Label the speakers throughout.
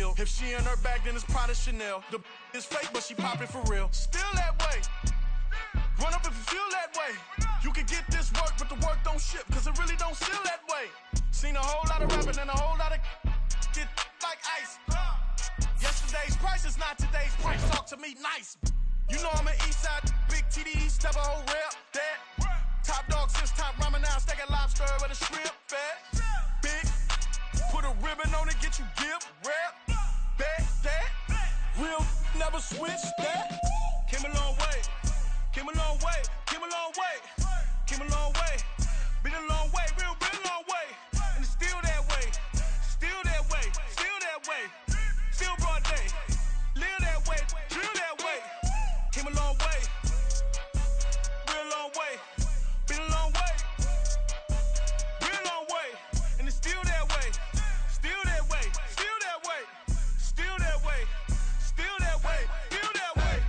Speaker 1: meal. If she in her bag, then it's Prada Chanel. The is fake, but she poppin' for real. Still that way. Run up if you feel that way. You can get this work, but the work don't ship, cause it really don't feel that way. Seen a whole lot of rapping and a whole lot of get like ice. Yesterday's price is not today's price. Talk to me nice. You know I'm an Eastside, big TDE, step a whole rep. That top dog since top ramen now, steak and lobster with a shrimp. Fat, big, put a ribbon on it, get you gift. Rep, bet that. Real never switch that. Came a long way, came a long way, came a long way, came a long way. Been a long way, real long way. And it's still that way, still that way, still that way. Still broad day, live that way, drill that way. Came a long way, real long way. Been a long way, real long way. And it's still that way, still that way, still that way, still that way, still that way, still that way.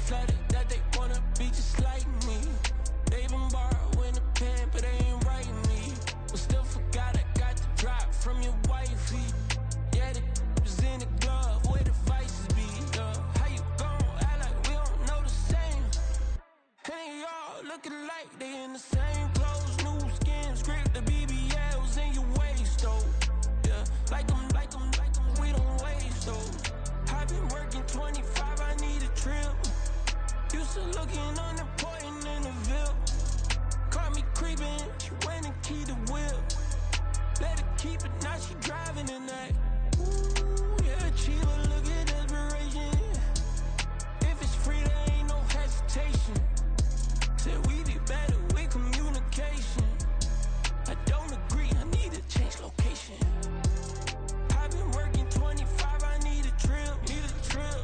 Speaker 2: Flooded that they wanna be just like me. They even borrowing a pen, but they ain't writing me. But still forgot I got the drop from your wifey. Yeah, the was in the glove, where the vices be. How you gon' act like we don't know the same? Hey, y'all looking like they in the same clothes, new skin, script, the BBLs in your waist, though. Yeah, like them, we don't waste those. I've been working 25, I need a trip. Used to looking unimportant in the Ville. Caught me creeping, she went and keyed the whip. Let her keep it, now she driving in that. Ooh, yeah, achiever, look at desperation. If it's free, there ain't no hesitation. Said we be better with communication. I don't agree, I need to change location. I've been working 25, I need a trip,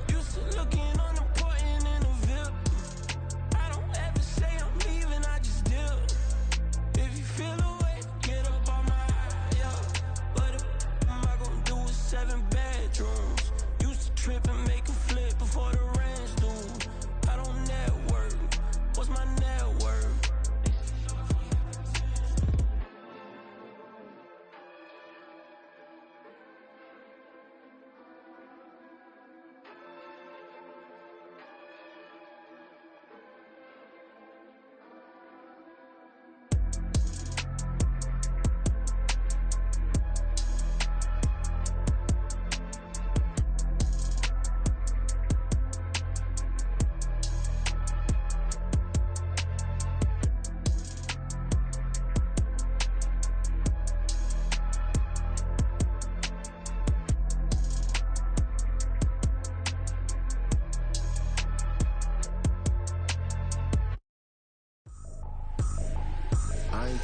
Speaker 2: Used to looking unimportant in the Ville. I don't ever say I'm leaving, I just deal. If you feel away, get up on my yeah. But am I gonna do with 7 bedrooms? Used to trip and make a flip before the rent's due. I don't network, what's my net worth?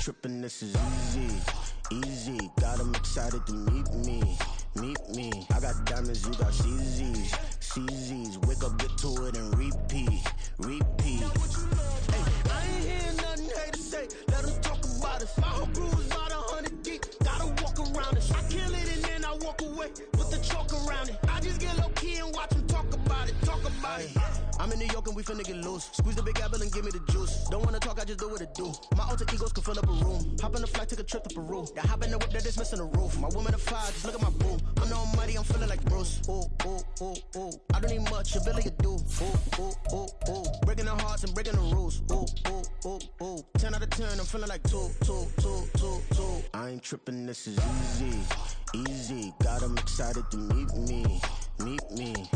Speaker 3: Trippin', this is easy, got 'em excited to meet me. I got diamonds, you got CZs, wake up, get to it and repeat. Hey, I ain't hear nothing haters say, let them talk about us. My whole crew is about 100 deep, gotta walk around it. I kill it and then I walk away with the chalk around it. I just get low key and watch them talk about it. I'm in New York and we finna get loose. Squeeze the big apple and give me the juice. Don't wanna talk, I just do what it do. My alter egos can fill up a room. Hop on the flight, take a trip to Peru. That hop in the whip that is missing the roof. My woman a 5, just look at my boo. I'm the almighty, I'm feeling like Bruce. Ooh. I don't need much, ability to do. Ooh. Breaking the hearts and breaking the rules. Ooh. 10 out of 10, I'm feeling like 2. I ain't tripping, this is easy. Got 'em excited to meet me.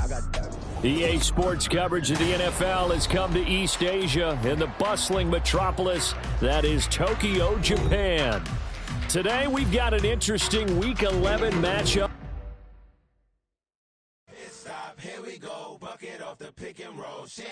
Speaker 3: I got that.
Speaker 4: EA Sports coverage of the NFL has come to East Asia in the bustling metropolis that is Tokyo, Japan. Today we've got an interesting Week 11 matchup.
Speaker 5: Stop, here we go, bucket off the pick and roll. Shit,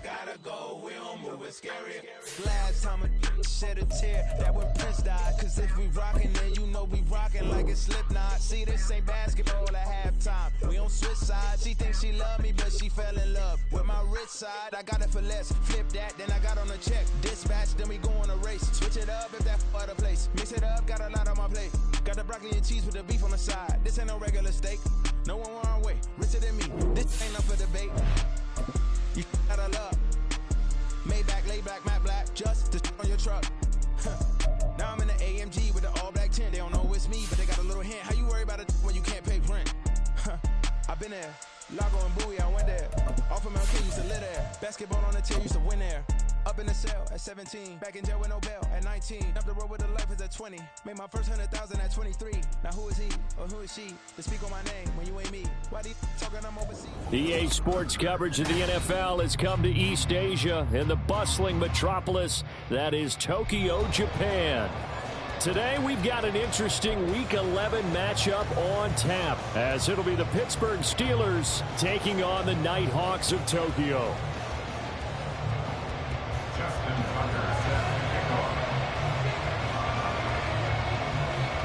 Speaker 5: gotta go, we don't move it scary.
Speaker 6: Last time a shed a tear, that when Prince died. Cause if we rockin', then you know we rockin' like a Slipknot. See, this ain't basketball at halftime. We don't switch sides. She thinks she love me, but she fell in love with my rich side. I got it for less, flip that, then I got on a check. Dispatch, then we go on a race. Switch it it up if that other place. Mix it up, got a lot on my plate. Got the broccoli and cheese with the beef on the side. This ain't no regular steak. No one wrong way, richer than me. This ain't up for debate. You gotta love. Maybach, lay back, matte black, just to on your truck. Now I'm in the AMG with the all black tint. They don't know it's me, but they got a little hint. How you worry about it when you can't pay rent? I've been there. Lago and Bowie, I went there. Off of MLK, used to live there. Basketball on the tier, used to win there. Up in the cell at 17. Back in jail with no bail at 19. Up the road with the life is at 20. Made my first 100,000 at 23. Now who is he or who is she to speak on my name when you ain't me? Why do you talking I'm overseas?
Speaker 4: EA Sports coverage of the NFL has come to East Asia in the bustling metropolis that is Tokyo, Japan. Today we've got an interesting Week 11 matchup on tap, as it'll be the Pittsburgh Steelers taking on the Nighthawks of Tokyo.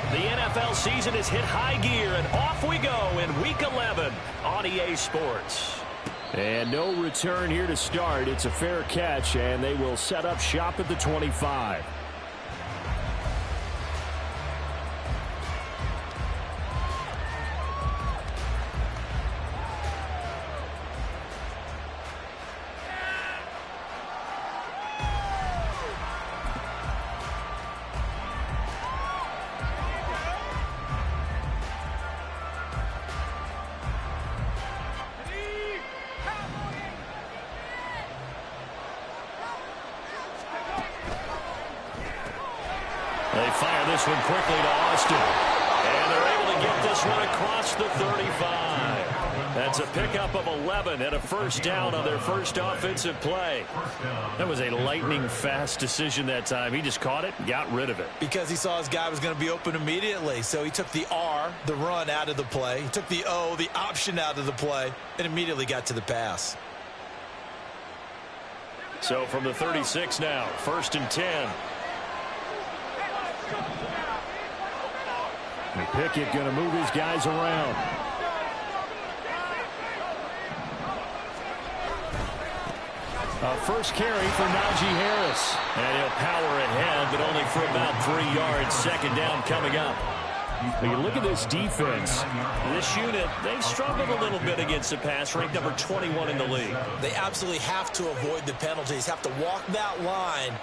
Speaker 4: The NFL season has hit high gear, and off we go in Week 11 on EA Sports. And no return here to start. It's a fair catch, and they will set up shop at the 25. They fire this one quickly to Austin. And they're able to get this one across the 35. That's a pickup of 11 and a first down on their first offensive play. That was a lightning-fast decision that time. He just caught it and got rid of it.
Speaker 7: Because he saw his guy was going to be open immediately. So he took the R, the run, out of the play. He took the O, the option, out of the play, and immediately got to the pass.
Speaker 4: So from the 36 now, first and 10. And Pickett going to move his guys around. First carry for Najee Harris. And he'll power ahead, but only for about 3 yards. Second down coming up. When you look at this defense, this unit, they've struggled a little bit against the pass, ranked number 21 in the league.
Speaker 7: They absolutely have to avoid the penalties, have to walk that line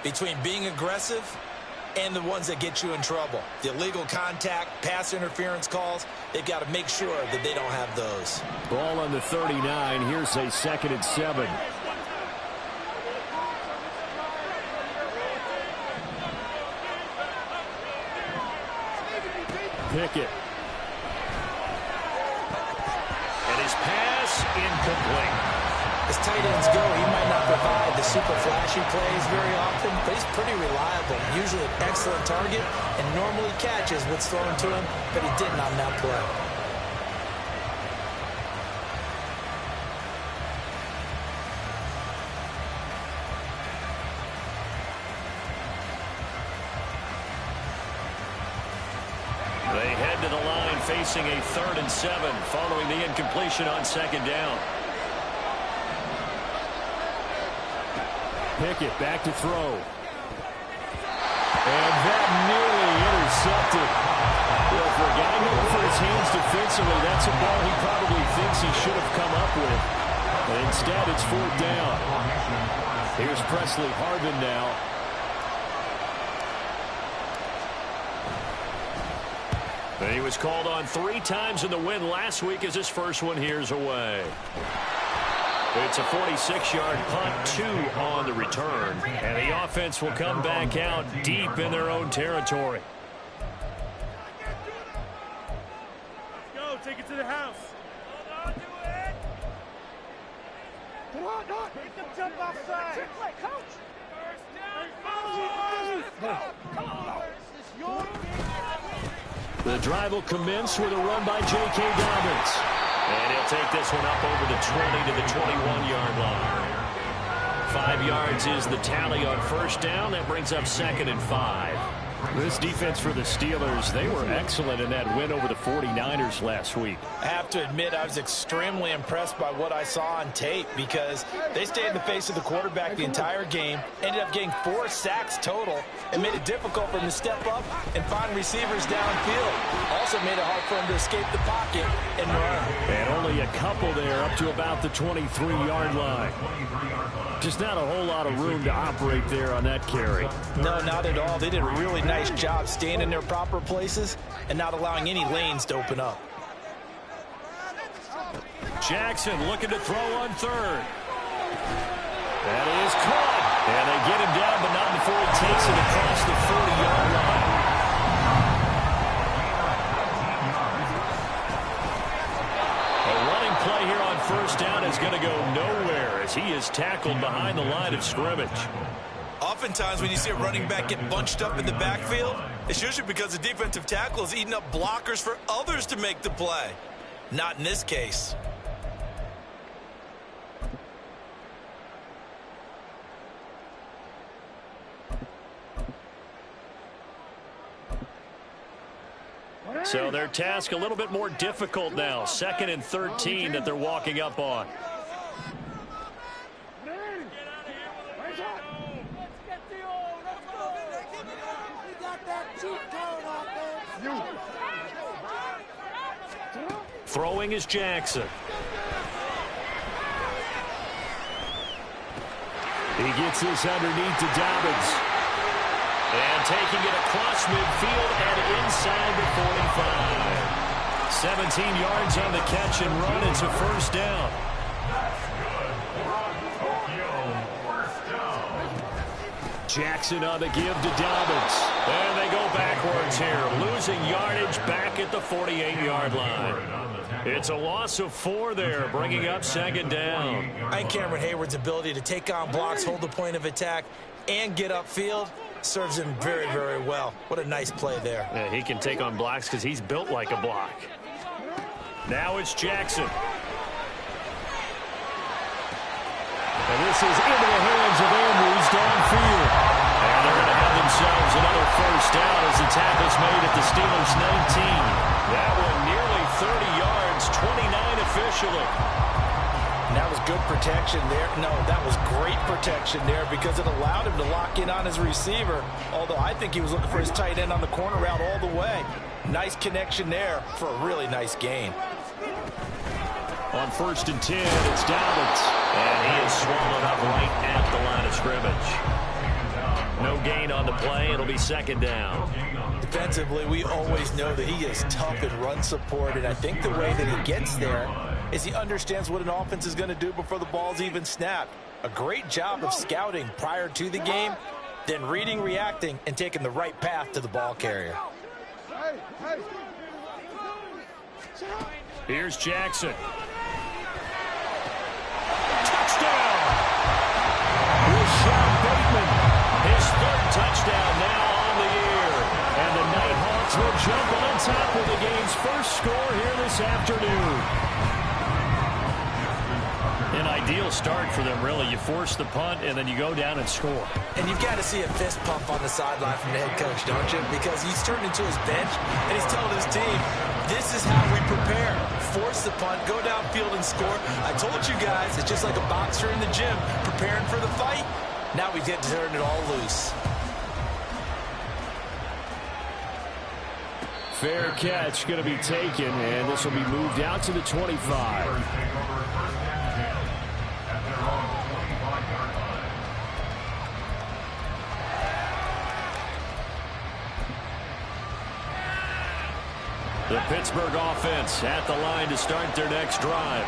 Speaker 7: between being aggressive and the ones that get you in trouble. The illegal contact, pass interference calls, they've got to make sure that they don't have those.
Speaker 4: Ball on the 39. Here's a 2nd and 7. Pickett. And his pass incomplete.
Speaker 7: As tight ends go, he might not provide the super flashy plays very often, but he's pretty reliable. Usually an excellent target and normally catches what's thrown to him, but he didn't on that play.
Speaker 4: They head to the line facing a 3rd and 7 following the incompletion on 2nd down. Pickett back to throw. And that nearly intercepted. Well, for a guy going for his hands defensively, that's a ball he probably thinks he should have come up with. But instead, it's 4th down. Here's Presley Harvin now. And he was called on 3 times in the win last week as his first one here's away. It's a 46-yard punt, 2 on the return. And the offense will come back out deep in their own territory.
Speaker 1: Let's go, take it to the house. Hold on to it. Come on, Doc. Make them jump offside. Trick play, coach. First down. Come on. This is your game.
Speaker 4: The drive will commence with a run by J.K. Dobbins. And he'll take this one up over the 20 to the 21-yard line. 5 yards is the tally on first down. That brings up 2nd and 5. This defense for the Steelers, they were excellent in that win over the 49ers last week.
Speaker 7: I have to admit, I was extremely impressed by what I saw on tape because they stayed in the face of the quarterback the entire game, ended up getting 4 sacks total, and made it difficult for him to step up and find receivers downfield. Also made it hard for him to escape the pocket and run.
Speaker 4: And only a couple there up to about the 23-yard line. Just not a whole lot of room to operate there on that carry.
Speaker 7: No, not at all. They did a really nice job staying in their proper places and not allowing any lanes to open up.
Speaker 4: Jackson looking to throw on third. That is caught. And they get him down, but not before he takes it across the 40-yard line. A running play here on first down is going to go nowhere as he is tackled behind the line of scrimmage.
Speaker 7: Oftentimes when you see a running back get bunched up in the backfield, it's usually because the defensive tackle is eating up blockers for others to make the play. Not in this case.
Speaker 4: So their task a little bit more difficult now. 2nd and 13 that they're walking up on. Throwing is Jackson. He gets this underneath to Dobbins. And taking it across midfield and inside the 45. 17 yards on the catch and run. It's a first down. Jackson on the give to Dobbins. And they go backwards here. Losing yardage back at the 48-yard line. It's a loss of 4 there, bringing up 2nd down.
Speaker 7: I think Cameron Hayward's ability to take on blocks, hold the point of attack, and get upfield serves him very, very well. What a nice play there.
Speaker 4: Yeah, he can take on blocks because he's built like a block. Now it's Jackson. And this is into the hands of Andrews downfield. And they're going to have themselves another first down as the tackle's made at the Steelers' 19. That one nearly 30 yards, 29 officially.
Speaker 7: And that was good protection there. No, that was great protection there because it allowed him to lock in on his receiver, although I think he was looking for his tight end on the corner route all the way. Nice connection there for a really nice gain.
Speaker 4: On 1st and 10, it's Dobbins. And he is swallowed up right at the line of scrimmage. No gain on the play. It'll be 2nd down.
Speaker 7: Defensively, we always know that he is tough in run support, and I think the way that he gets there is he understands what an offense is going to do before the ball's even snapped. A great job of scouting prior to the game, then reading, reacting, and taking the right path to the ball carrier.
Speaker 4: Here's Jackson. Touchdown! Rashad Bateman, his 3rd touchdown now on the year. And the Nighthawks will jump on top of the game's first score here this afternoon. An ideal start for them, really. You force the punt, and then you go down and score.
Speaker 7: And you've got to see a fist pump on the sideline from the head coach, don't you? Because he's turned into his bench, and he's telling his team, this is how we prepare. Force the punt, go downfield and score. I told you guys, it's just like a boxer in the gym preparing for the fight. Now we get to turn it all loose.
Speaker 4: Fair catch going to be taken, and this will be moved out to the 25. The Pittsburgh offense at the line to start their next drive.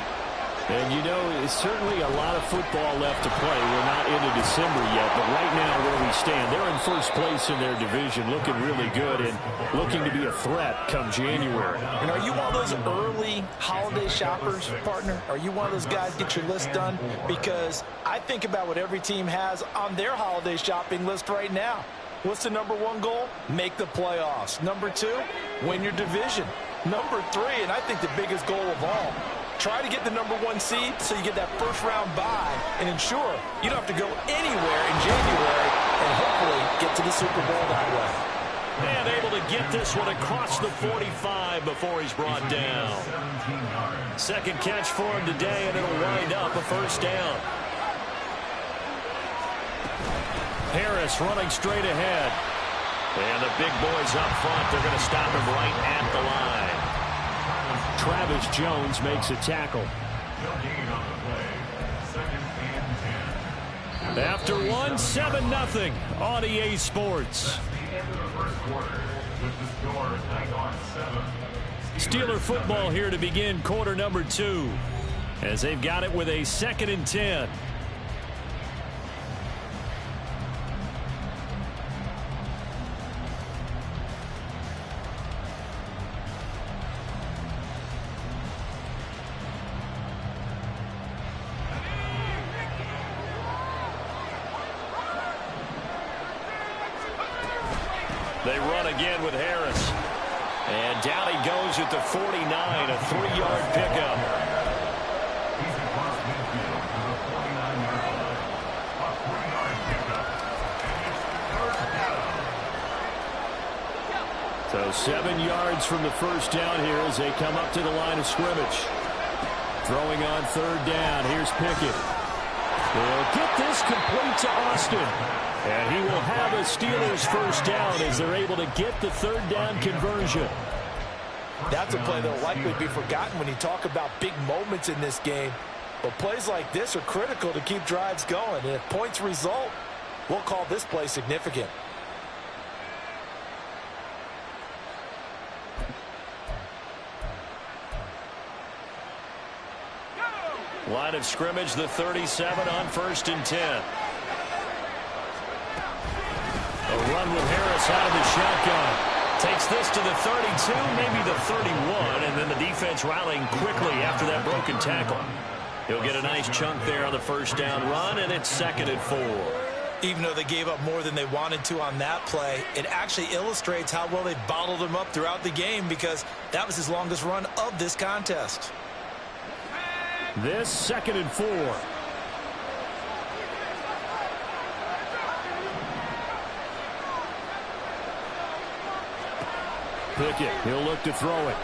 Speaker 4: And you know, it's certainly a lot of football left to play. We're not into December yet, but right now where we stand, they're in first place in their division, looking really good and looking to be a threat come January.
Speaker 7: And are you one of those early holiday shoppers, partner? Are you one of those guys get your list done? Because I think about what every team has on their holiday shopping list right now. What's the number 1 goal? Make the playoffs. Number 2, win your division. Number 3, and I think the biggest goal of all, try to get the number 1 seed so you get that first-round bye and ensure you don't have to go anywhere in January and hopefully get to the Super Bowl that way.
Speaker 4: And able to get this one across the 45 before he's brought down. Second catch for him today, and it'll wind up a first down. Harris running straight ahead. And the big boys up front, they're going to stop him right at the line. Travis Jones makes a tackle. After one, 7-0 on EA Sports. Steeler football here to begin quarter number 2 as they've got it with a 2nd and 10. They run again with Harris. And down he goes at the 49, a 3-yard pickup. So 7 yards from the first down here as they come up to the line of scrimmage. Throwing on 3rd down. Here's Pickett. They'll get this complete to Austin. And he will have a Steelers first down as they're able to get the 3rd down conversion.
Speaker 7: That's a play that will likely be forgotten when you talk about big moments in this game. But plays like this are critical to keep drives going. And if points result, we'll call this play significant.
Speaker 4: Line of scrimmage, the 37 on 1st and 10. A run with Harris out of the shotgun. Takes this to the 32, maybe the 31, and then the defense rallying quickly after that broken tackle. He'll get a nice chunk there on the first down run, and it's 2nd and 4.
Speaker 7: Even though they gave up more than they wanted to on that play, it actually illustrates how well they bottled him up throughout the game because that was his longest run of this contest.
Speaker 4: This 2nd and 4. Pickett, he'll look to throw it.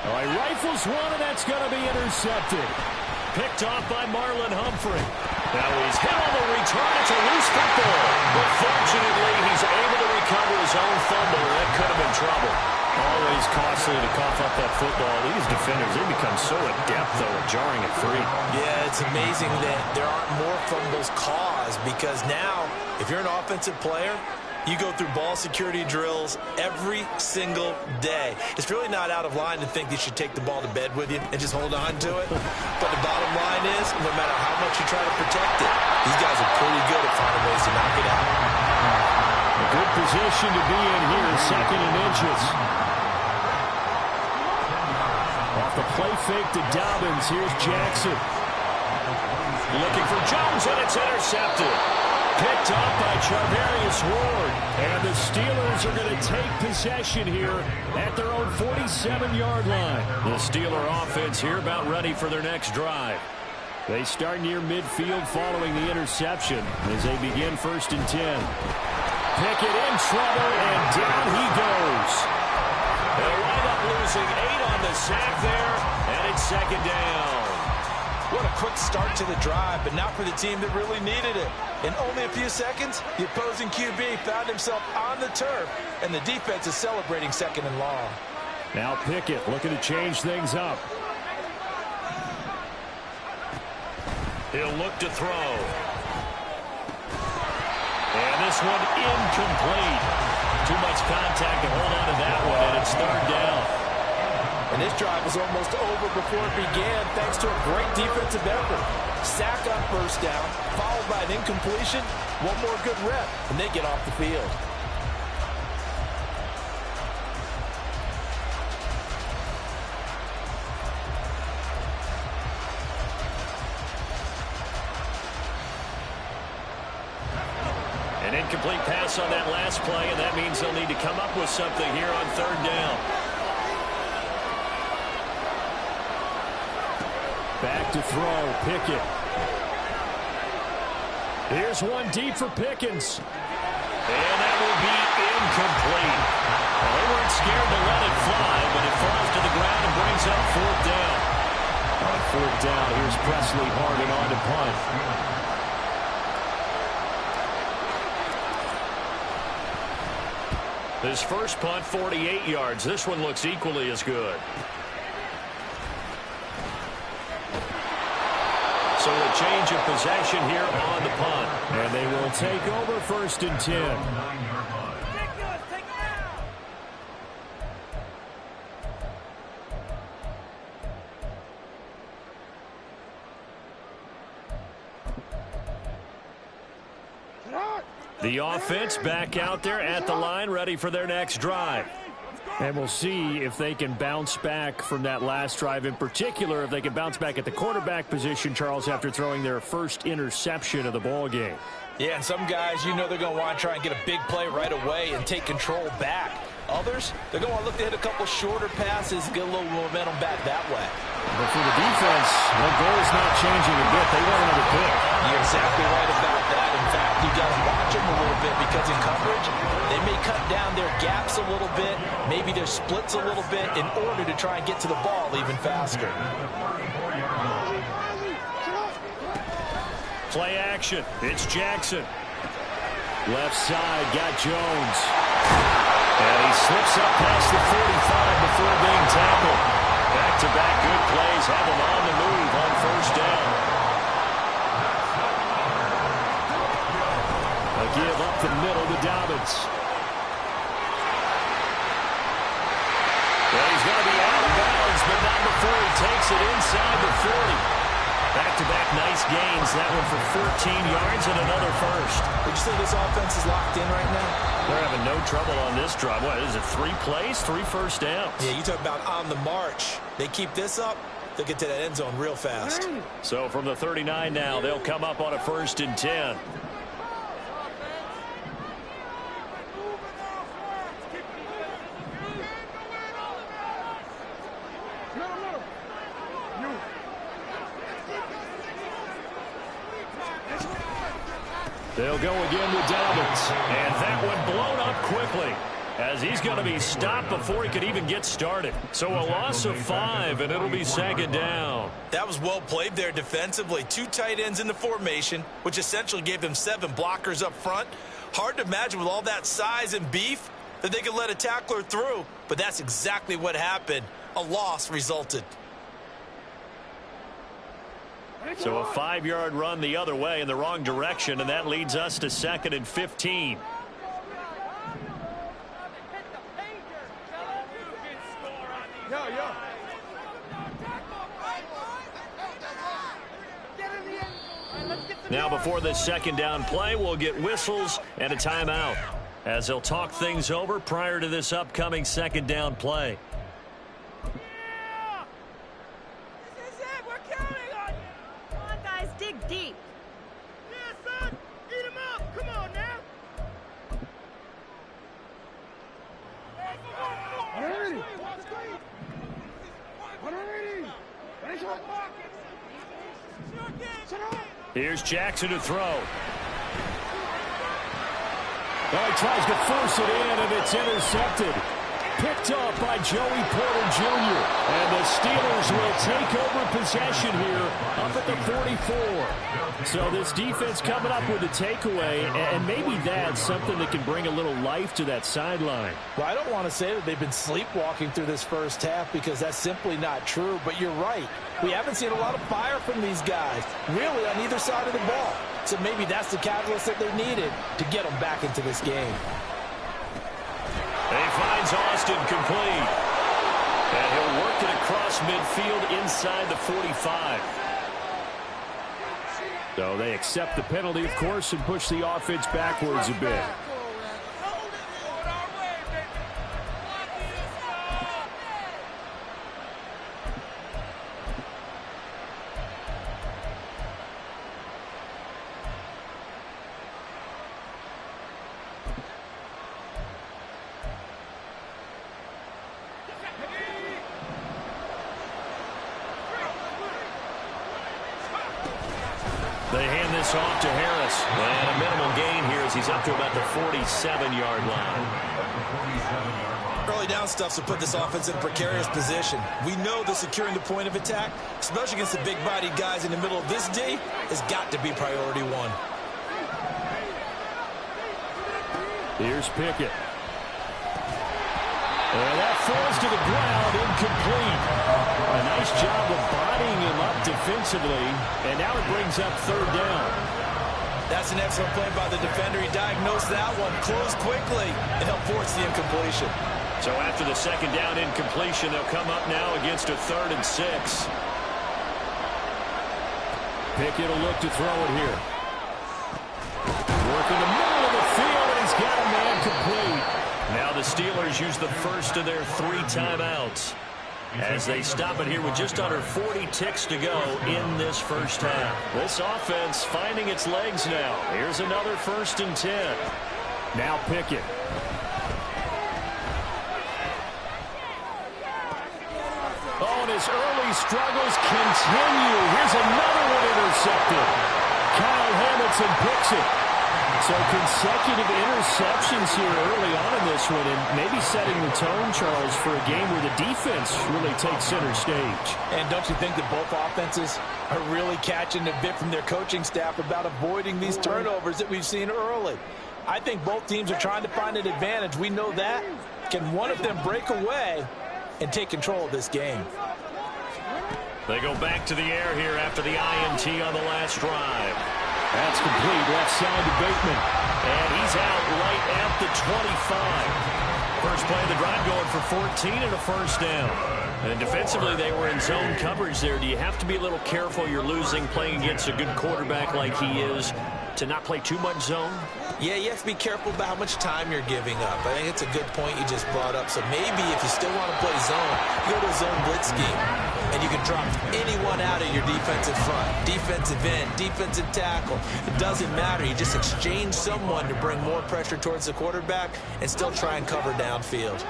Speaker 4: All right, rifles one, and that's going to be intercepted. Picked off by Marlon Humphrey. Now he's hit on the return. It's a loose football. But fortunately, he's able to recover his own fumble. That could have been trouble. Always costly to cough up that football. These defenders, they become so adept, though, at jarring it free.
Speaker 7: Yeah, it's amazing that there aren't more fumbles caused because now, if you're an offensive player, you go through ball security drills every single day. It's really not out of line to think you should take the ball to bed with you and just hold on to it. But the bottom line is, no matter how much you try to protect it, these guys are pretty good at finding ways to knock it out.
Speaker 4: A good position to be in here, 2nd and inches. Off the play fake to Dobbins, here's Jackson. Looking for Jones, and it's intercepted. Picked up by Charvarius Ward. And the Steelers are going to take possession here at their own 47-yard line. The Steeler offense here about ready for their next drive. They start near midfield following the interception as they begin 1st and 10. Pickett in trouble, and down he goes. They'll wind up losing 8 on the sack there, and it's 2nd down.
Speaker 7: What a quick start to the drive, but not for the team that really needed it. In only a few seconds, the opposing QB found himself on the turf, and the defense is celebrating 2nd and long.
Speaker 4: Now Pickett looking to change things up. He'll look to throw. And this one incomplete. Too much contact to hold on to that one, and it's 3rd down.
Speaker 7: And this drive was almost over before it began thanks to a great defensive effort. Sack on 1st down, followed by an incompletion. One more good rep, and they get off the field.
Speaker 4: An incomplete pass on that last play, and that means they'll need to come up with something here on 3rd down. Back to throw, Pickett. Here's one deep for Pickens. And that will be incomplete. Well, they weren't scared to let it fly, but it falls to the ground and brings up fourth down. On fourth down, here's Presley Harden on to punt. His first punt, 48 yards. This one looks equally as good. So a change of possession here on the punt. And they will take over first and 10. The offense back out there at the line, ready for their next drive. And we'll see if they can bounce back from that last drive, in particular if they can bounce back at the quarterback position, Charles, after throwing their first interception of the ball game.
Speaker 7: Yeah, and some guys, you know they're going to want to try and get a big play right away and take control back. Others, they're going to look to hit a couple shorter passes, get a little momentum back that way.
Speaker 4: But for the defense, their goal is not changing a bit. They want another pick.
Speaker 7: You're exactly right about that. In fact, you got to watch them a little bit because in coverage, they may cut down their gaps a little bit, maybe their splits a little bit in order to try and get to the ball even faster.
Speaker 4: Play action. It's Jackson. Left side, got Jones. And he slips up past the 45 before being tackled. Back-to-back good plays have him on the move on first down. A give up the middle to Dobbins. Well, he's going to be out of bounds, but not before he takes it inside the 40. Back-to-back nice gains. That one for 14 yards and another first.
Speaker 7: Would you say this offense is locked in right now?
Speaker 4: They're having no trouble on this drive. What is it, 3 plays, 3 first downs?
Speaker 7: Yeah, you talk about on the march. They keep this up, they'll get to that end zone real fast.
Speaker 4: So from the 39 now, they'll come up on a first and 10. They'll go again with Dobbins. And that one blown up quickly as he's going to be stopped before he could even get started. So a loss of 5, and it'll be second down.
Speaker 7: That was well played there defensively. 2 tight ends in the formation, which essentially gave them 7 blockers up front. Hard to imagine with all that size and beef that they could let a tackler through, but that's exactly what happened. A loss resulted.
Speaker 4: So a 5-yard run the other way in the wrong direction, and that leads us to second and 15. Now before this second down play, we'll get whistles and a timeout as they'll talk things over prior to this upcoming second down play.
Speaker 8: Deep.
Speaker 1: Yeah, son. Eat him up. Come on now.
Speaker 4: Here's Jackson to throw. Well, he tries to force it in, and it's intercepted. Picked up by Joey Porter Jr. And the Steelers will take over possession here up at the 44. So this defense coming up with a takeaway, and maybe that's something that can bring a little life to that sideline.
Speaker 7: Well, I don't want to say that they've been sleepwalking through this first half because that's simply not true, but you're right. We haven't seen a lot of fire from these guys, really on either side of the ball. So maybe that's the catalyst that they needed to get them back into this game.
Speaker 4: He finds Austin complete. And he'll work it across midfield inside the 45. So they accept the penalty, of course, and push the offense backwards a bit. They hand this off to Harris. And a minimal gain here as he's up to about the 47-yard line.
Speaker 7: Early down stuff to put this offense in a precarious position. We know that securing the point of attack, especially against the big-bodied guys in the middle of this D, has got to be priority one.
Speaker 4: Here's Pickett. And that falls to the ground, incomplete. A nice job of bodying him up defensively, and now it brings up third down.
Speaker 7: That's an excellent play by the defender. He diagnosed that one, closed quickly, and helped force the incompletion.
Speaker 4: So after the second down incompletion, they'll come up now against a 3rd and 6. Pickett will look to throw it here. Working the middle of the field, and he's got a man complete. Now the Steelers use the first of their 3 timeouts as they stop it here with just under 40 ticks to go in this first half. This offense finding its legs now. Here's another 1st and 10. Now Pickett. Oh, and his early struggles continue. Here's another one intercepted. Kyle Hamilton picks it. So consecutive interceptions here early on in this one, and maybe setting the tone, Charles, for a game where the defense really takes center stage.
Speaker 7: And don't you think that both offenses are really catching a bit from their coaching staff about avoiding these turnovers that we've seen early? I think both teams are trying to find an advantage. We know that. Can one of them break away and take control of this game?
Speaker 4: They go back to the air here after the INT on the last drive. That's complete, left side to Bateman. And he's out right at the 25. First play of the drive going for 14 and a first down. And defensively, they were in zone coverage there. Do you have to be a little careful? You're losing, playing against a good quarterback like he is, to not play too much zone?
Speaker 7: Yeah, you have to be careful about how much time you're giving up. I think it's a good point you just brought up. So maybe if you still want to play zone, you go to a zone blitz scheme. And you can drop anyone out of your defensive front, defensive end, defensive tackle. It doesn't matter. You just exchange someone to bring more pressure towards the quarterback and still try and cover downfield.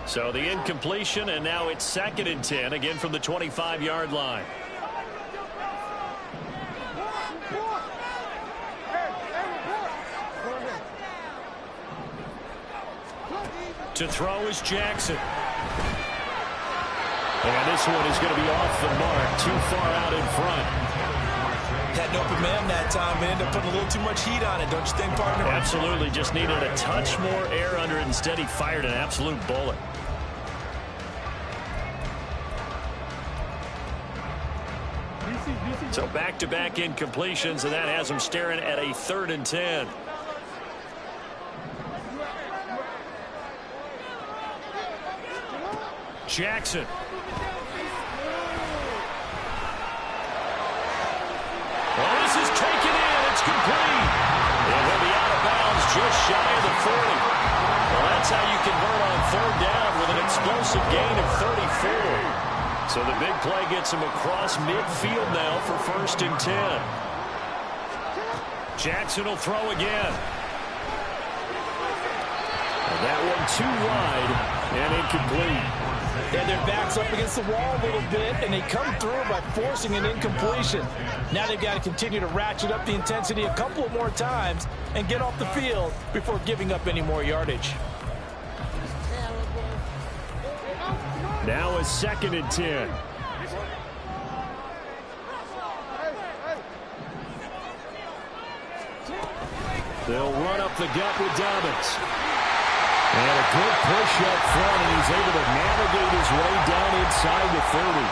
Speaker 4: So the incompletion, and now it's 2nd and 10, again from the 25-yard line. To throw is Jackson. And this one is going to be off the mark, too far out in front.
Speaker 7: Had an open man that time, but ended up putting a little too much heat on it, don't you think, partner?
Speaker 4: Absolutely, just needed a touch more air under it. Instead, he fired an absolute bullet. So back-to-back incompletions, and that has him staring at a 3rd and 10. Jackson. Well, this is taken in. It's complete. And he'll be out of bounds just shy of the 40. Well, that's how you convert on 3rd down with an explosive gain of 34. So the big play gets him across midfield now for 1st and 10. Jackson will throw again. And that one too wide and incomplete.
Speaker 7: And their back's up against the wall a little bit, and they come through by forcing an incompletion. Now they've got to continue to ratchet up the intensity a couple of more times and get off the field before giving up any more yardage.
Speaker 4: Now a 2nd and 10. They'll run up the gut with Dobbins. And a good push up front, and he's able to navigate his way down inside the 30.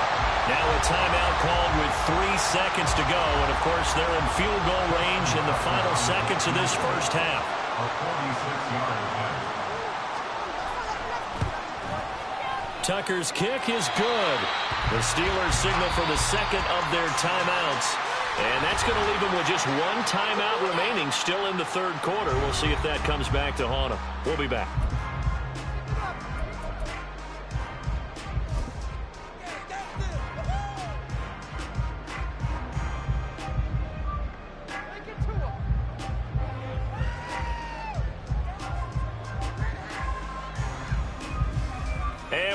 Speaker 4: Now a timeout called with 3 seconds to go. And, of course, they're in field goal range in the final seconds of this first half. Tucker's kick is good. The Steelers signal for the 2nd of their timeouts. And that's going to leave them with just 1 timeout remaining still in the 3rd quarter. We'll see if that comes back to haunt them. We'll be back.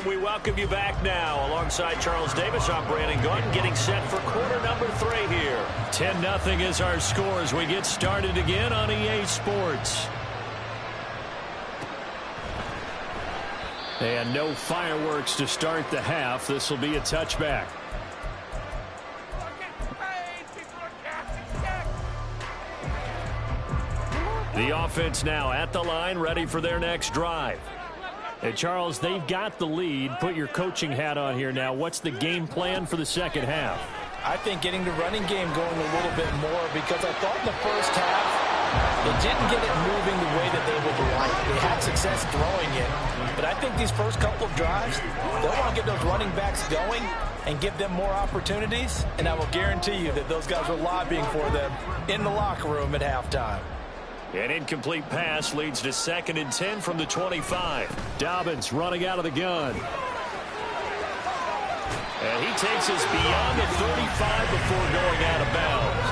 Speaker 4: And we welcome you back now. Alongside Charles Davis, I'm Brandon Gunn, getting set for quarter number 3 here. 10-0 is our score as we get started again on EA Sports. And no fireworks to start the half. This will be a touchback. The offense now at the line, ready for their next drive. And Charles, they've got the lead. Put your coaching hat on here now. What's the game plan for the second half?
Speaker 7: I think getting the running game going a little bit more, because I thought in the first half they didn't get it moving the way that they would like. They had success throwing it. But I think these first couple of drives, they'll want to get those running backs going and give them more opportunities. And I will guarantee you that those guys are lobbying for them in the locker room at halftime.
Speaker 4: An incomplete pass leads to 2nd and 10 from the 25. Dobbins running out of the gun. And he takes us beyond the 35 before going out of bounds.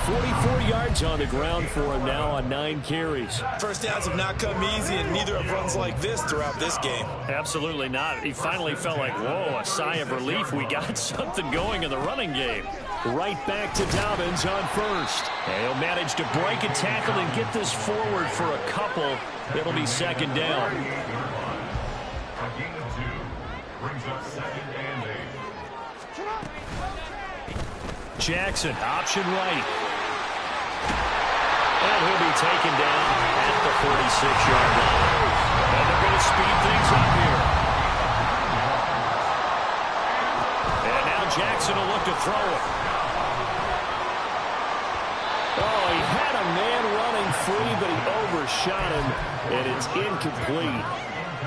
Speaker 4: 44 yards on the ground for him now on 9 carries.
Speaker 7: First downs have not come easy, and neither have runs like this throughout this game.
Speaker 4: Absolutely not. He finally felt like, whoa, a sigh of relief. We got something going in the running game. Right back to Dobbins on first. And he'll manage to break a tackle and get this forward for a couple. It'll be 2nd down. Jackson, option right. And he'll be taken down at the 46-yard line. And they're going to speed things up here. And now Jackson will look to throw it. Oh, he had a man running free, but he overshot him, and it's incomplete.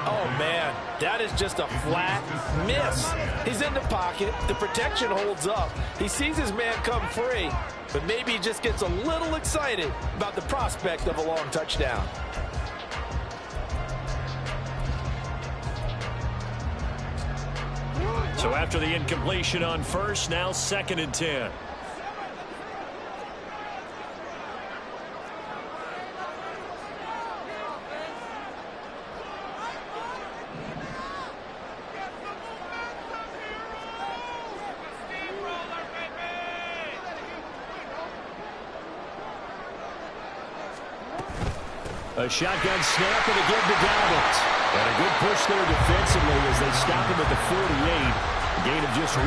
Speaker 7: Oh, man, that is just a flat miss. He's in the pocket. The protection holds up. He sees his man come free, but maybe he just gets a little excited about the prospect of a long touchdown.
Speaker 4: So after the incompletion on first, now 2nd and 10. A shotgun snap and a give to Dobbins. And a good push there defensively as they stop him at the 48. Gain of just 1.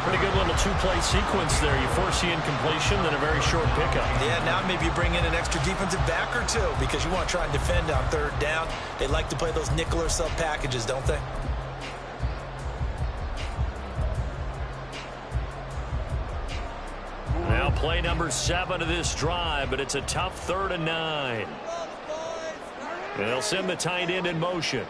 Speaker 4: Pretty good little 2-play sequence there. You force the incompletion, then a very short pickup.
Speaker 7: Yeah, now maybe you bring in an extra defensive back or two because you want to try and defend on 3rd down. They like to play those nickel or sub packages, don't they?
Speaker 4: Now play number 7 of this drive, but it's a tough 3rd and 9. And they'll send the tight end in motion.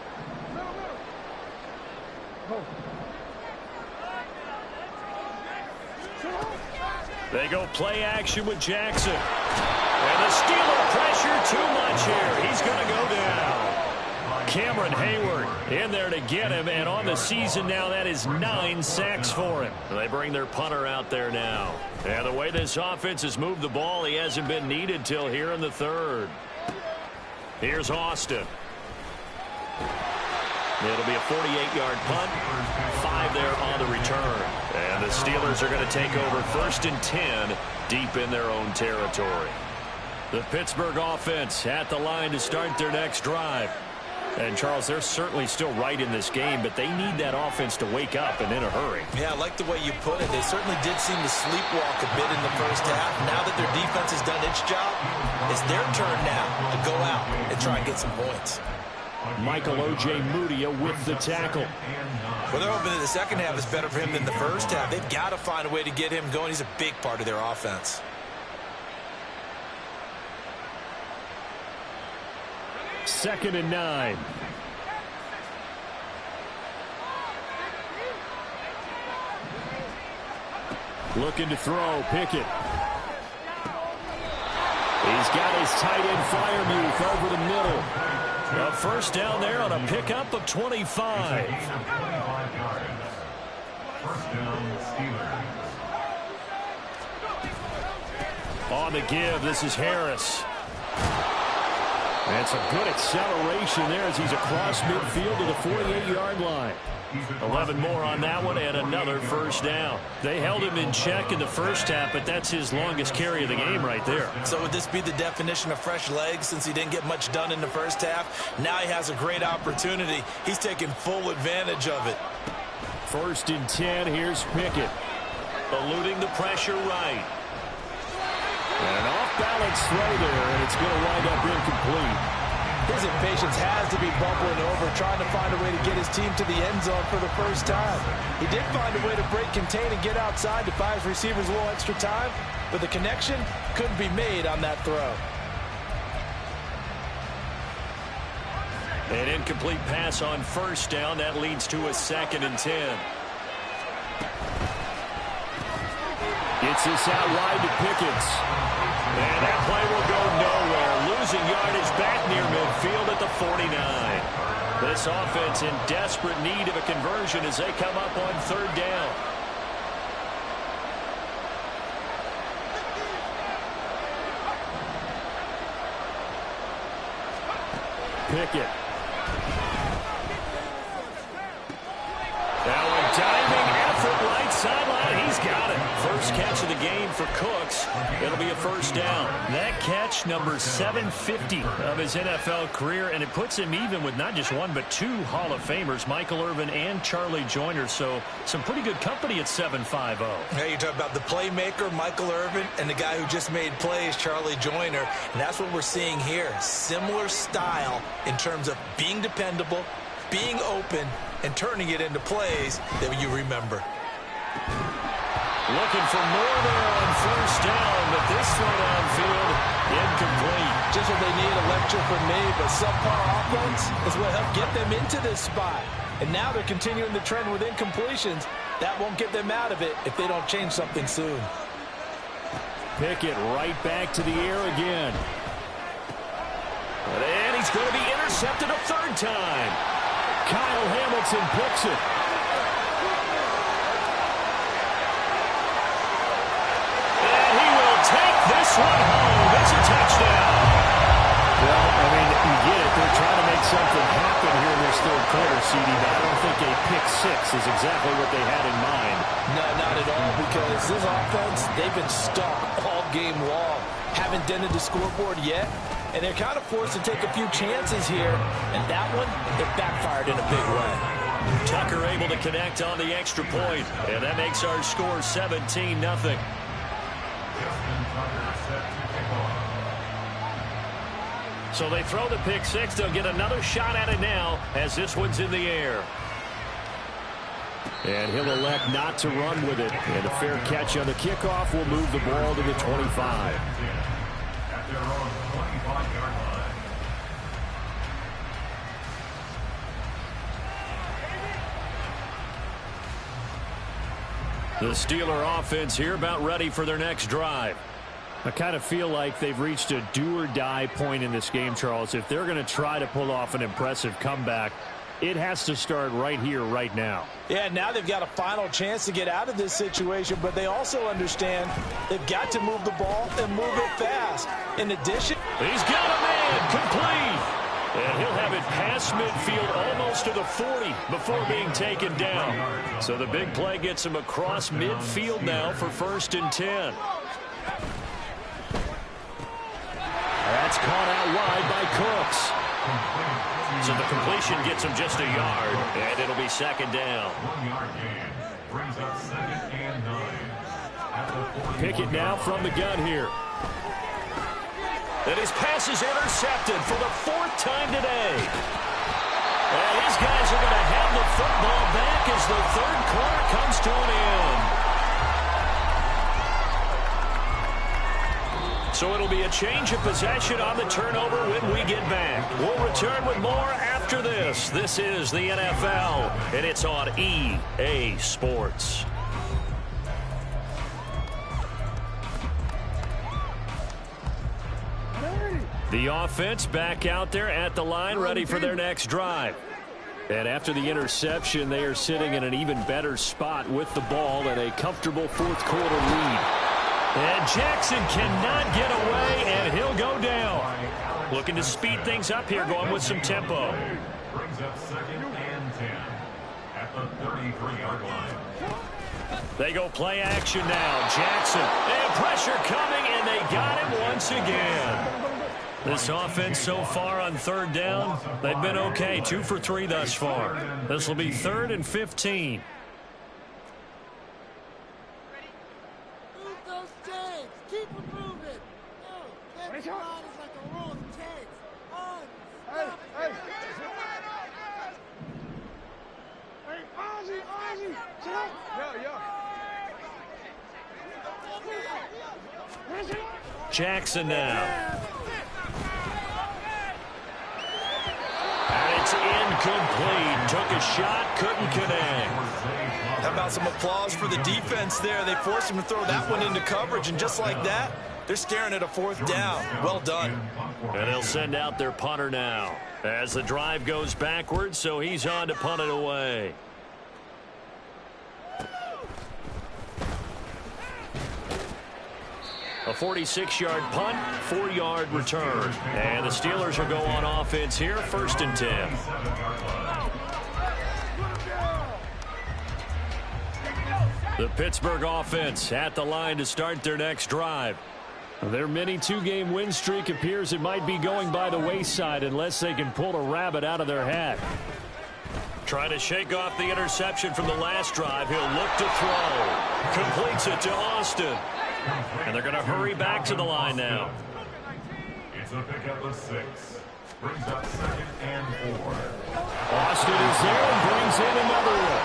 Speaker 4: They go play action with Jackson. And the Steeler pressure too much here. He's going to go down. Cameron Hayward in there to get him, and on the season now, that is 9 sacks for him. They bring their punter out there now. And the way this offense has moved the ball, he hasn't been needed till here in the 3rd. Here's Austin. It'll be a 48-yard punt. 5 there on the return. And the Steelers are going to take over 1st and 10 deep in their own territory. The Pittsburgh offense at the line to start their next drive. And, Charles, they're certainly still right in this game, but they need that offense to wake up and in a hurry.
Speaker 7: Yeah, I like the way you put it. They certainly did seem to sleepwalk a bit in the first half. Now that their defense has done its job, it's their turn now to go out and try and get some points.
Speaker 4: Michael O.J. Mudia with the tackle.
Speaker 7: Well, they're hoping that the second half is better for him than the first half. They've got to find a way to get him going. He's a big part of their offense.
Speaker 4: Second and 9. Looking to throw, Pickett. He's got his tight end Freiermuth over the middle. A first down there on a pickup of 25. On the give, this is Harris. And some good acceleration there as he's across midfield to the 48-yard line. 11 more on that one and another first down. They held him in check in the first half, but that's his longest carry of the game right there.
Speaker 7: So would this be the definition of fresh legs since he didn't get much done in the first half? Now he has a great opportunity. He's taking full advantage of it.
Speaker 4: 1st and 10, here's Pickett. Eluding the pressure right. And an off-balance throw there, and it's going to wind up incomplete.
Speaker 6: His impatience has to be bubbling over, trying to find a way to get his team to the end zone for the first time. He did find a way to break contain and get outside to buy his receivers a little extra time, but the connection couldn't be made on that throw.
Speaker 4: An incomplete pass on 1st down. That leads to a 2nd and 10. Gets this out wide to Pickens. And that play will go nowhere. Losing yardage back near midfield at the 49. This offense in desperate need of a conversion as they come up on 3rd down. Pickett. Now a diving effort right sideline. He's got it. First catch of the game for Cooks. It'll be a first down. That catch, number 750 of his NFL career, and it puts him even with not just one but 2 Hall of Famers, Michael Irvin and Charlie Joyner. So some pretty good company at 7.50.
Speaker 7: Hey, you talk about the playmaker, Michael Irvin, and the guy who just made plays, Charlie Joyner. And that's what we're seeing here. Similar style in terms of being dependable, being open, and turning it into plays that you remember.
Speaker 4: Looking for more there on 1st down, but this throw downfield, incomplete.
Speaker 6: Just what they need, a lecture from me, but subpar offense is what helped get them into this spot. And now they're continuing the trend with incompletions. That won't get them out of it if they don't change something soon.
Speaker 4: Pickett right back to the air again. And he's going to be intercepted a 3rd time. Kyle Hamilton picks it. This one home. It's a touchdown. Well, I mean, you get it. They're trying to make something happen here in this 3rd quarter, CD, but I don't think a pick 6 is exactly what they had in mind.
Speaker 6: No, not at all, because this offense, they've been stuck all game long. Haven't dented the scoreboard yet, and they're kind of forced to take a few chances here, and that one, it backfired in a big way.
Speaker 4: Tucker able to connect on the extra point, and that makes our score 17-0. So they throw the pick 6. They'll get another shot at it now as this one's in the air. And he'll elect not to run with it. And a fair catch on the kickoff will move the ball to the 25. The Steeler offense here about ready for their next drive. I kind of feel like they've reached a do-or-die point in this game, Charles. If they're going to try to pull off an impressive comeback, it has to start right here, right now.
Speaker 6: Yeah, now they've got a final chance to get out of this situation, but they also understand they've got to move the ball and move it fast. In addition,
Speaker 4: he's got a man complete. And he'll have it past midfield almost to the 40 before being taken down. So the big play gets him across midfield now for 1st and 10. That's caught out wide by Cooks. So the completion gets him just a yard, and it'll be 2nd down.
Speaker 8: 1 yard gain brings up 2nd and 9.
Speaker 4: Pickett now from the gun here. And his pass is intercepted for the 4th time today. And these guys are going to have the football back as the 3rd quarter comes to an end. So it'll be a change of possession on the turnover when we get back. We'll return with more after this. This is the NFL, and it's on EA Sports. The offense back out there at the line, ready for their next drive. And after the interception, they are sitting in an even better spot with the ball and a comfortable 4th quarter lead. And Jackson cannot get away, and he'll go down. Looking to speed things up here, going with some tempo.
Speaker 8: Brings up 2nd and 10 at the 33-yard line.
Speaker 4: They go play action now. Jackson, and pressure coming, and they got him once again. This offense so far on 3rd down, they've been okay. 2 for 3 thus far. This will be 3rd and 15.
Speaker 9: Move those chains. Keep them moving. No, that line is like a row of tanks. On. Hey. Hey, Ozzy. Chill out.
Speaker 4: Jackson now. And it's incomplete. Took a shot, couldn't connect.
Speaker 7: How about some applause for the defense there? They forced him to throw that one into coverage, and just like that, they're staring at a 4th down. Well done.
Speaker 4: And they'll send out their punter now as the drive goes backwards, so he's on to punt it away. A 46-yard punt, 4-yard return. And the Steelers will go on offense here, 1st and 10. The Pittsburgh offense at the line to start their next drive. Their mini 2-game win streak appears it might be going by the wayside unless they can pull a rabbit out of their hat. Trying to shake off the interception from the last drive. He'll look to throw. Completes it to Austin. And they're going to hurry back to the line now.
Speaker 8: It's a pickup of 6. Brings up 2nd and 4.
Speaker 4: Austin is there and brings in another one.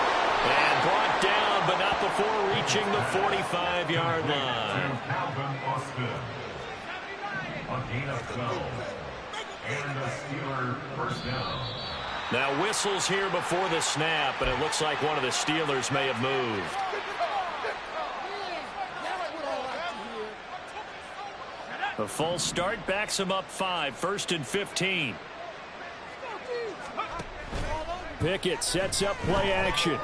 Speaker 4: And brought down, but not before reaching the 45-yard line.
Speaker 8: To Calvin Austin. A gain of 12. And a Steeler 1st down.
Speaker 4: Now whistles here before the snap, and it looks like one of the Steelers may have moved. A false start backs him up 5, 1st and 15. Pickett sets up play action.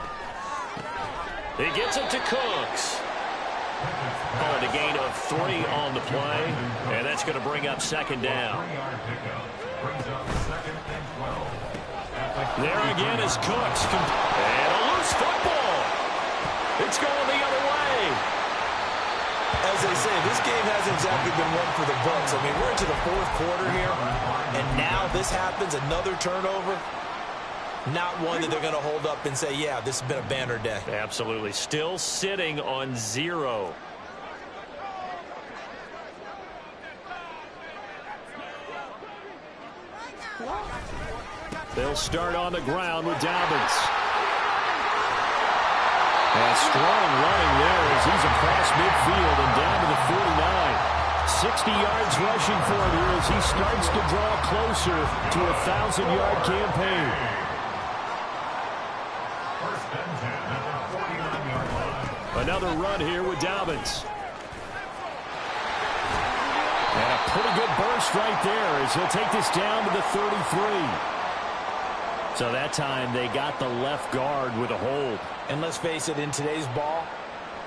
Speaker 4: He gets it to Cooks. Call it a gain of 3 on the play, and that's going to bring up 2nd down. There again is Cooks. And a loose football. It's going the other way.
Speaker 7: As they say, this game hasn't exactly been one for the books. I mean, we're into the 4th quarter here, and now this happens, another turnover. Not one that they're going to hold up and say, yeah, this has been a banner day.
Speaker 4: Absolutely. Still sitting on 0. They'll start on the ground with Dobbins. And strong running there as he's across midfield and down to the 49. 60 yards rushing for him here as he starts to draw closer to a 1,000-yard campaign. Another run here with Dobbins. And a pretty good burst right there as he'll take this down to the 33. So that time they got the left guard with a hold.
Speaker 7: And let's face it, in today's ball,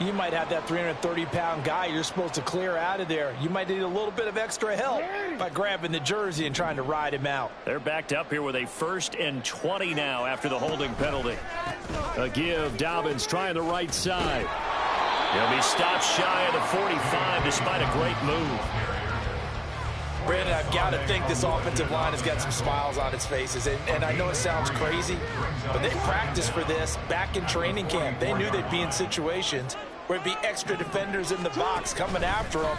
Speaker 7: you might have that 330-pound guy you're supposed to clear out of there. You might need a little bit of extra help by grabbing the jersey and trying to ride him out.
Speaker 4: They're backed up here with a 1st and 20 now after the holding penalty. A give, Dobbins trying the right side. He'll be stopped shy of the 45 despite a great move.
Speaker 7: Brandon, I've got to think this offensive line has got some smiles on its faces. And I know it sounds crazy, but they practiced for this back in training camp. They knew they'd be in situations where it'd be extra defenders in the box coming after them,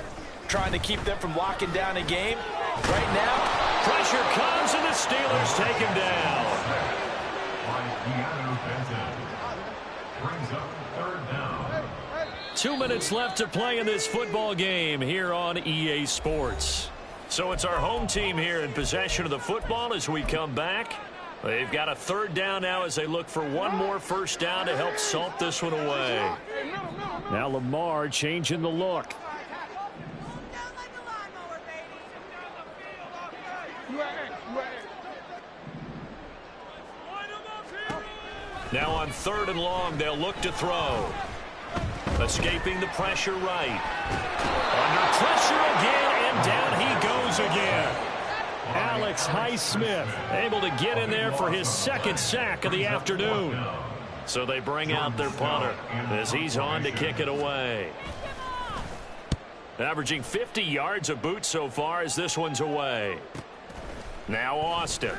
Speaker 7: trying to keep them from locking down a game. Right now,
Speaker 4: pressure comes and the Steelers take him down.
Speaker 8: Brings up 3rd down.
Speaker 4: 2 minutes left to play in this football game here on EA Sports. So it's our home team here in possession of the football as we come back. They've got a 3rd down now as they look for one more 1st down to help salt this one away. Now Lamar changing the look. Now on 3rd and long, they'll look to throw. Escaping the pressure right. Under pressure again, and down he goes again. Alex Highsmith able to get in there for his second sack of the afternoon. So they bring out their punter as he's on to kick it away. Averaging 50 yards a boot so far as this one's away. Now Austin.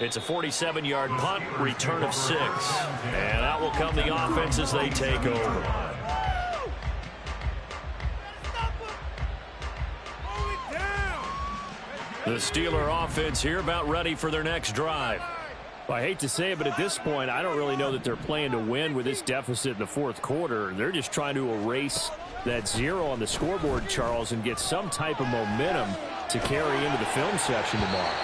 Speaker 4: It's a 47-yard punt, return of 6. And out will come the offense as they take over. The Steeler offense here about ready for their next drive. Well, I hate to say it, but at this point, I don't really know that they're playing to win with this deficit in the fourth quarter. They're just trying to erase that 0 on the scoreboard, Charles, and get some type of momentum to carry into the film session tomorrow.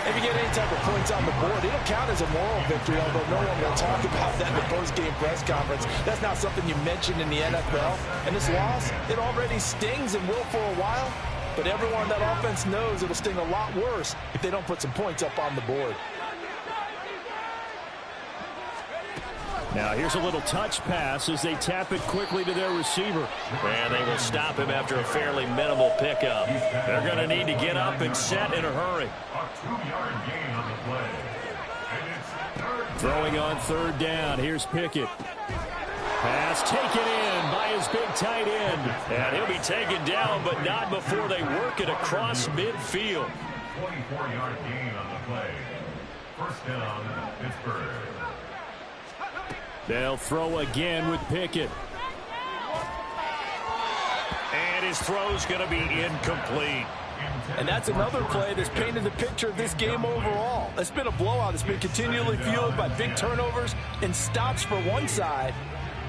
Speaker 7: If you get any type of points on the board, it'll count as a moral victory, although no one will talk about that in the post-game press conference. That's not something you mentioned in the NFL. And this loss, it already stings and will for a while. But everyone on that offense knows it'll sting a lot worse if they don't put some points up on the board.
Speaker 4: Now here's a little touch pass as they tap it quickly to their receiver. And they will stop him after a fairly minimal pickup. They're going to need to get up and set in a hurry.
Speaker 8: A 2-yard gain on the play. And it's
Speaker 4: Throwing on third down. Here's Pickett. Pass taken in by his big tight end. And he'll be taken down, but not before they work it across midfield.
Speaker 8: 24-yard gain on the play. First down, Pittsburgh.
Speaker 4: They'll throw again with Pickett. And his throw's going to be incomplete.
Speaker 7: And that's another play that's painted the picture of this game overall. It's been a blowout. It's been continually fueled by big turnovers and stops for one side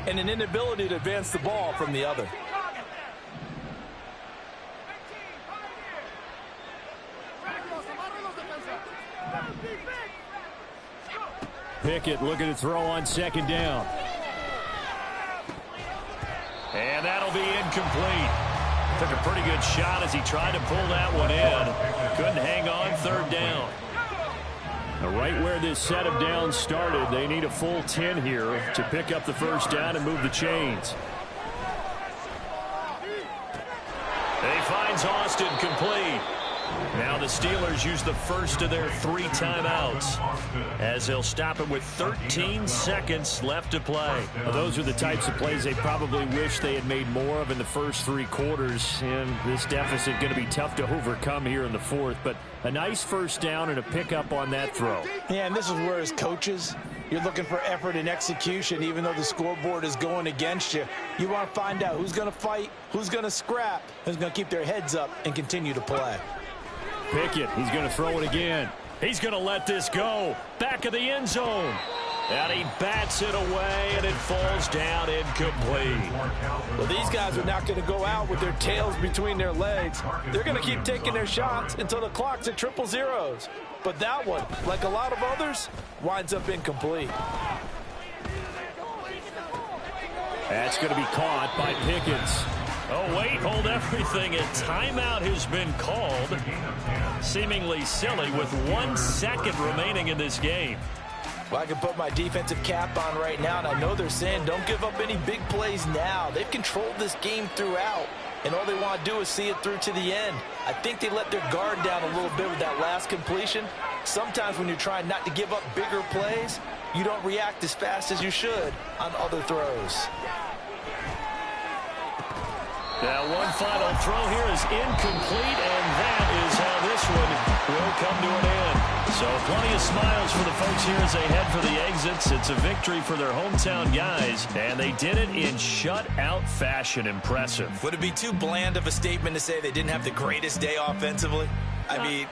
Speaker 7: and an inability to advance the ball from the other.
Speaker 4: Pickett looking to throw on second down. And that'll be incomplete. Took a pretty good shot as he tried to pull that one in. Couldn't hang on third down. Now right where this set of downs started, they need a full 10 here to pick up the first down and move the chains. He finds Austin complete. Now the Steelers use the first of their 3 timeouts as they'll stop him with 13 seconds left to play. Well, those are the types of plays they probably wish they had made more of in the first 3 quarters, and this deficit going to be tough to overcome here in the fourth, but a nice first down and a pickup on that throw.
Speaker 7: Yeah, and this is where as coaches, you're looking for effort and execution even though the scoreboard is going against you. You want to find out who's going to fight, who's going to scrap, who's going to keep their heads up and continue to play.
Speaker 4: Pickett, he's going to throw it again. He's going to let this go. Back of the end zone. And he bats it away, and it falls down incomplete.
Speaker 7: Well, these guys are not going to go out with their tails between their legs. They're going to keep taking their shots until the clock's at 000. But that one, like a lot of others, winds up incomplete.
Speaker 4: That's going to be caught by Pickens. Oh, wait, hold everything. A timeout has been called. Seemingly silly with 1 second remaining in this game.
Speaker 7: Well, I can put my defensive cap on right now, and I know they're saying don't give up any big plays now. They've controlled this game throughout, and all they want to do is see it through to the end. I think they let their guard down a little bit with that last completion. Sometimes when you're trying not to give up bigger plays, you don't react as fast as you should on other throws.
Speaker 4: Now one final throw here is incomplete, and that is how this one will come to an end. So plenty of smiles for the folks here as they head for the exits. It's a victory for their hometown guys, and they did it in shutout fashion. Impressive.
Speaker 7: Would it be too bland of a statement to say they didn't have the greatest day offensively? I mean,